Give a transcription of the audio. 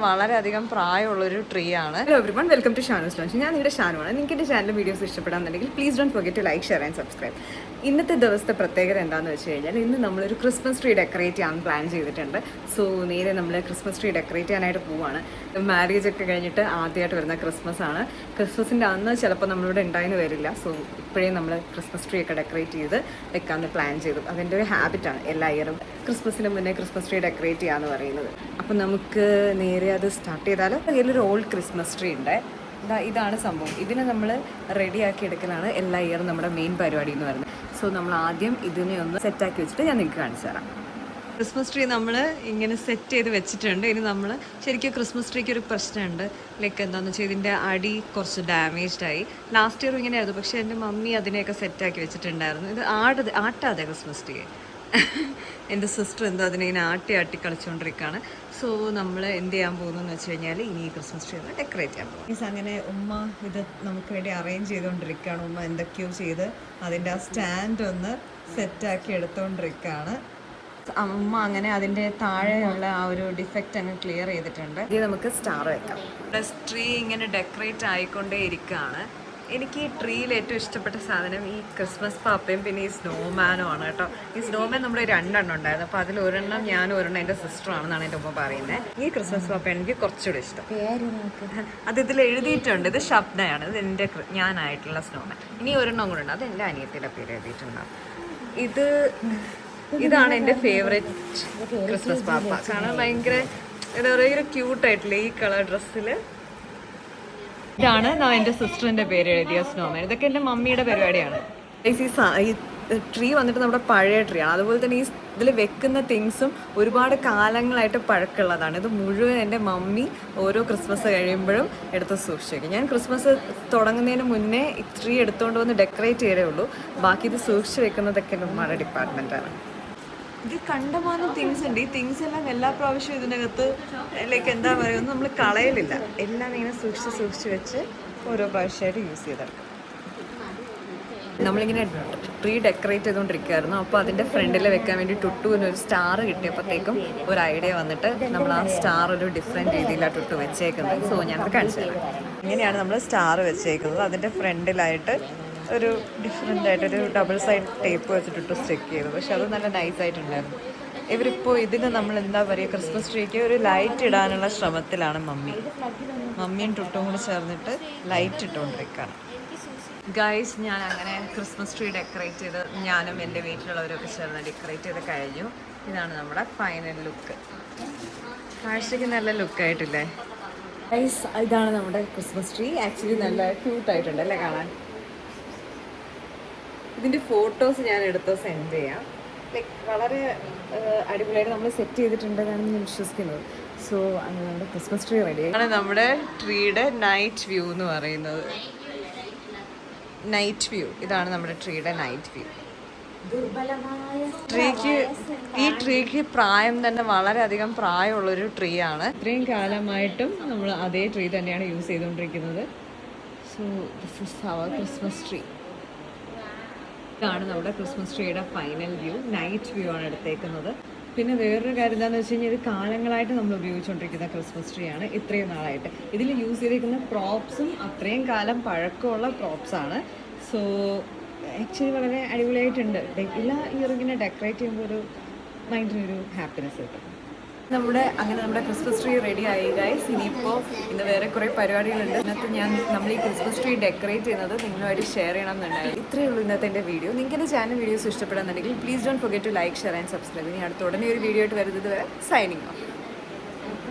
വളരെയധികം പ്രായമുള്ളൊരു ട്രീ ആണ്. Hello everyone, welcome to Shanu's lounge. ഞാൻ നിങ്ങളുടെ ഷാനുവാണ്. നിങ്ങൾക്ക് എൻ്റെ ചാനൽ വീഡിയോസ് ഇഷ്ടപ്പെടാന്നുണ്ടെങ്കിൽ please don't forget to like, share and subscribe. ഇന്നത്തെ ദിവസത്തെ പ്രത്യേകത എന്താണെന്ന് വെച്ച് കഴിഞ്ഞാൽ ഇന്ന് നമ്മളൊരു ക്രിസ്മസ് ട്രീ ഡെക്കറേറ്റ് ചെയ്യാൻ പ്ലാൻ ചെയ്തിട്ടുണ്ട്. സോ നേരെ നമ്മൾ ക്രിസ്മസ് ട്രീ ഡെക്കറേറ്റ് ചെയ്യാനായിട്ട് പോവുകയാണ്. മാരേജ് ഒക്കെ കഴിഞ്ഞിട്ട് ആദ്യമായിട്ട് വരുന്ന ക്രിസ്മസ് ആണ്. ക്രിസ്മസിൻ്റെ അന്ന് ചിലപ്പോൾ നമ്മളിവിടെ ഉണ്ടായെന്ന് വരില്ല. സോ ഇപ്പോഴേ നമ്മൾ ക്രിസ്മസ് ട്രീ ഒക്കെ ഡെക്കറേറ്റ് ചെയ്ത് വെക്കാമെന്ന് പ്ലാൻ ചെയ്തു. അതിൻ്റെ ഒരു ഹാബിറ്റാണ് എല്ലാ ഇയറും ക്രിസ്മസിന് മുന്നേ ക്രിസ്മസ് ട്രീ ഡെക്കറേറ്റ് ചെയ്യാന്ന് പറയുന്നത്. അപ്പം നമുക്ക് നേരെ അത് സ്റ്റാർട്ട് ചെയ്താൽ അതിലൊരു ഓൾഡ് ക്രിസ്മസ് ട്രീ ഉണ്ട്. ഇതാണ് സംഭവം. ഇതിനെ നമ്മൾ റെഡിയാക്കി എടുക്കലാണ് എല്ലാ ഇയറും നമ്മുടെ മെയിൻ പരിപാടി എന്ന് പറയുന്നത്. സോ നമ്മൾ ആദ്യം ഇതിനെ ഒന്ന് സെറ്റാക്കി വെച്ചിട്ട് ഞാൻ നിങ്ങൾക്ക് കാണിച്ചു തരാം. ക്രിസ്മസ് ട്രീ നമ്മൾ ഇങ്ങനെ സെറ്റ് ചെയ്ത് വെച്ചിട്ടുണ്ട്. ഇനി നമ്മൾ ശരിക്കും ക്രിസ്മസ് ട്രീക്ക് ഒരു പ്രശ്നമുണ്ട്. ലൈക്ക് എന്താണെന്ന് വെച്ചാൽ ഇതിൻ്റെ അടി കുറച്ച് ഡാമേജ്ഡ് ആയി. ലാസ്റ്റ് ഇയർ ഇങ്ങനെയായിരുന്നു, പക്ഷേ എൻ്റെ മമ്മി അതിനെയൊക്കെ സെറ്റാക്കി വെച്ചിട്ടുണ്ടായിരുന്നു. ഇത് ആട്ടാതെ ക്രിസ്മസ് ട്രീ. എൻ്റെ സിസ്റ്റർ എന്തോ അതിനെ ആട്ടി കളിച്ചുകൊണ്ടിരിക്കുകയാണ്. സോ നമ്മൾ എന്ത് ചെയ്യാൻ പോകുന്നതെന്ന് വെച്ച് കഴിഞ്ഞാൽ ഇനി ക്രിസ്മസ് ട്രീ ഒന്ന് ഡെക്കറേറ്റ് ചെയ്യാൻ പോകും. മീൻസ് അങ്ങനെ ഉമ്മ ഇത് നമുക്ക് വേണ്ടി അറേഞ്ച് ചെയ്തുകൊണ്ടിരിക്കുകയാണ്. ഉമ്മ എന്തൊക്കെയോ ചെയ്ത് അതിൻ്റെ ആ സ്റ്റാൻഡ് ഒന്ന് സെറ്റാക്കി എടുത്തുകൊണ്ടിരിക്കുകയാണ്. അമ്മ അങ്ങനെ അതിൻ്റെ താഴെയുള്ള ആ ഒരു ഡിഫക്റ്റ് അങ്ങ് ക്ലിയർ ചെയ്തിട്ടുണ്ട്. ഇത് നമുക്ക് സ്റ്റാർ വെക്കാം. ട്രീ ഇങ്ങനെ ഡെക്കറേറ്റ് ആയിക്കൊണ്ടേ ഇരിക്കുകയാണ്. എനിക്ക് ഈ ട്രീയിൽ ഏറ്റവും ഇഷ്ടപ്പെട്ട സാധനം ഈ ക്രിസ്മസ് പാപ്പയും പിന്നെ ഈ സ്നോമാനും ആണ് കേട്ടോ. ഈ സ്നോമാൻ നമ്മുടെ 2 എണ്ണം ഉണ്ടായിരുന്നു. അപ്പോൾ അതിൽ ഒരെണ്ണം ഞാനും ഒരെണ്ണം എൻ്റെ സിസ്റ്ററാണെന്നാണ് എൻ്റെ ഉമ്മ പറയുന്നത്. ഈ ക്രിസ്മസ് പാപ്പ എനിക്ക് കുറച്ചുകൂടി ഇഷ്ടം. അത് ഇതിൽ എഴുതിയിട്ടുണ്ട്. ഇത് ഷബ്നയാണ്. ഇത് എൻ്റെ ഞാനായിട്ടുള്ള സ്നോമാൻ. ഇനി ഒരെണ്ണം കൂടെ ഉണ്ട്. അത് എൻ്റെ അനിയത്തിയുടെ പേര് എഴുതിയിട്ടുണ്ടാവും. ഇതാണ് എൻ്റെ ഫേവറേറ്റ് ക്രിസ്മസ് പാപ്പ. കാരണം ഭയങ്കര എന്താ പറയുക, ക്യൂട്ടായിട്ടില്ല ഈ കളർ ഡ്രസ്സിൽ. ഇതാണ് എൻ്റെ സിസ്റ്ററിൻ്റെ പേര് എഴുതിയ സ്നോമാൻ. ഇതൊക്കെ എൻ്റെ മമ്മിയുടെ പരിപാടിയാണ്. ഈ ട്രീ വന്നിട്ട് നമ്മുടെ പഴയ ട്രീ ആണ്. അതുപോലെ തന്നെ ഈ ഇതിൽ വെക്കുന്ന തിങ്സും ഒരുപാട് കാലങ്ങളായിട്ട് പഴക്കമുള്ളതാണ്. ഇത് മുഴുവൻ എൻ്റെ മമ്മി ഓരോ ക്രിസ്മസ് കഴിയുമ്പോഴും എടുത്ത് സൂക്ഷിക്കും. ഞാൻ ക്രിസ്മസ് തുടങ്ങുന്നതിന് മുന്നേ ഈ ട്രീ എടുത്തുകൊണ്ട് വന്ന് ഡെക്കറേറ്റ് ചെയ്തേ ഉള്ളൂ. ബാക്കി ഇത് സൂക്ഷിച്ച് വെക്കുന്നതൊക്കെ എൻ്റെ ഉമ്മയുടെ ഡിപ്പാർട്ട്മെൻറ്റാണ്. ഇത് കണ്ടമാനം തിങ്സ് ഉണ്ട്. ഈ തിങ്സ് എല്ലാം എല്ലാ പ്രാവശ്യവും ഇതിനകത്ത് ലൈക്ക് എന്താ പറയുക, നമ്മൾ കളയലില്ല. എല്ലാം ഇങ്ങനെ സൂക്ഷിച്ച് വെച്ച് ഓരോ പ്രാവശ്യമായിട്ട് യൂസ് ചെയ്തെടുക്കും. നമ്മളിങ്ങനെ ട്രീ ഡെക്കറേറ്റ് ചെയ്തുകൊണ്ടിരിക്കുകയായിരുന്നു. അപ്പോൾ അതിൻ്റെ ഫ്രണ്ടിൽ വെക്കാൻ വേണ്ടി ടുട്ടുവിന് ഒരു സ്റ്റാർ കിട്ടിയപ്പോഴത്തേക്കും ഒരു ഐഡിയ വന്നിട്ട് നമ്മൾ ആ സ്റ്റാർ ഒരു ഡിഫറെൻറ്റ് രീതിയിലാണ് ടുട്ടു വെച്ചേക്കുന്നത്. സോ ഞാനത് കാണിച്ചു തരാം. ഇങ്ങനെയാണ് നമ്മൾ സ്റ്റാർ വെച്ചേക്കുന്നത്. അതിൻ്റെ ഫ്രണ്ടിലായിട്ട് ഒരു ഡിഫറെൻ്റ് ആയിട്ടൊരു ഡബിൾ സൈഡ് ടേപ്പ് വെച്ചിട്ട് സ്റ്റിക്ക് ചെയ്തു. പക്ഷെ അത് നല്ല നൈസായിട്ടുണ്ടായിരുന്നു. ഇവരിപ്പോൾ ഇതിന് നമ്മൾ എന്താ പറയുക, ക്രിസ്മസ് ട്രീക്ക് ഒരു ലൈറ്റ് ഇടാനുള്ള ശ്രമത്തിലാണ് മമ്മിയും ടുട്ടും കൂടി ചേർന്നിട്ട് ലൈറ്റ് ഇട്ടുകൊണ്ടിരിക്കുകയാണ്. ഗൈസ്, ഞാൻ അങ്ങനെ ക്രിസ്മസ് ട്രീ ഡെക്കറേറ്റ് ചെയ്ത് ഞാനും എൻ്റെ വീട്ടിലുള്ളവരൊക്കെ ചേർന്ന് ഡെക്കറേറ്റ് ചെയ്ത് കഴിഞ്ഞു. ഇതാണ് നമ്മുടെ ഫൈനൽ ലുക്ക്. കാഴ്ചയ്ക്ക് നല്ല ലുക്കായിട്ടില്ലേ ഗൈസ്? ഇതാണ് നമ്മുടെ ക്രിസ്മസ് ട്രീ. ആക്ച്വലി നല്ല ക്യൂട്ടായിട്ടുണ്ട് അല്ലേ കാണാൻ? ഇതിൻ്റെ ഫോട്ടോസ് ഞാൻ എടുത്ത് സെൻഡ് ചെയ്യാം. ലൈക്ക് വളരെ അടിപൊളിയായിട്ട് നമ്മൾ സെറ്റ് ചെയ്തിട്ടുണ്ടെന്നാണ് ഞാൻ വിശ്വസിക്കുന്നത്. സോ അങ്ങനെ നമ്മുടെ ക്രിസ്മസ് ട്രീ റെഡിയായി. ആണ് നമ്മുടെ ട്രീയുടെ നൈറ്റ് വ്യൂ എന്ന് പറയുന്നത്. ഇതാണ് നമ്മുടെ ട്രീയുടെ നൈറ്റ് വ്യൂ. ഈ ട്രീക്ക് പ്രായം തന്നെ വളരെയധികം പ്രായമുള്ളൊരു ട്രീ ആണ്. ഇത്രയും കാലമായിട്ടും നമ്മൾ അതേ ട്രീ തന്നെയാണ് യൂസ് ചെയ്തുകൊണ്ടിരിക്കുന്നത്. So this is our Christmas tree. ഇതാണ് നമ്മുടെ ക്രിസ്മസ് ട്രീയുടെ ഫൈനൽ വ്യൂ. നൈറ്റ് വ്യൂ ആണ് എടുത്തേക്കുന്നത്. പിന്നെ വേറൊരു കാര്യം എന്താണെന്ന് വെച്ച് കഴിഞ്ഞാൽ ഇത് കാലങ്ങളായിട്ട് നമ്മൾ ഉപയോഗിച്ചുകൊണ്ടിരിക്കുന്ന ക്രിസ്മസ് ട്രീ ആണ്. ഇത്രയും നാളായിട്ട് ഇതിൽ യൂസ് ചെയ്തിരിക്കുന്ന പ്രോപ്സും അത്രയും കാലം പഴക്കമുള്ള പ്രോപ്സാണ്. സോ ആക്ച്വലി വളരെ അടിപൊളിയായിട്ടുണ്ട്. എല്ലാ ഇയറും ഇങ്ങനെ ഡെക്കറേറ്റ് ചെയ്യുമ്പോൾ ഒരു മൈൻഡിനൊരു ഹാപ്പിനെസ് കിട്ടും. നമ്മുടെ ക്രിസ്മസ് ട്രീ റെഡി ആയി ഗൈസ്. ഇനിയിപ്പോൾ ഇന്ന് വേറെ കുറേ പരിപാടികളുണ്ട്. ഇന്നത്തെ നമ്മൾ ഈ ക്രിസ്മസ് ട്രീ ഡെക്കറേറ്റ് ചെയ്യുന്നത് നിങ്ങളുമായിട്ട് ഷെയർ ചെയ്യണം എന്നുണ്ടായിരുന്നു. ഇത്രയേ ഉള്ളൂ ഇന്നത്തെ എൻ്റെ വീഡിയോ. നിങ്ങൾക്ക് എൻ്റെ ചാനൽ വീഡിയോസ് ഇഷ്ടപ്പെടാന്നുണ്ടെങ്കിൽ please don't forget to like, share and subscribe. ഇനി അടുത്ത ഉടനെ ഒരു വീഡിയോ ആയിട്ട് വരുന്നത് വരെ സൈനിങ് ഓഫ്.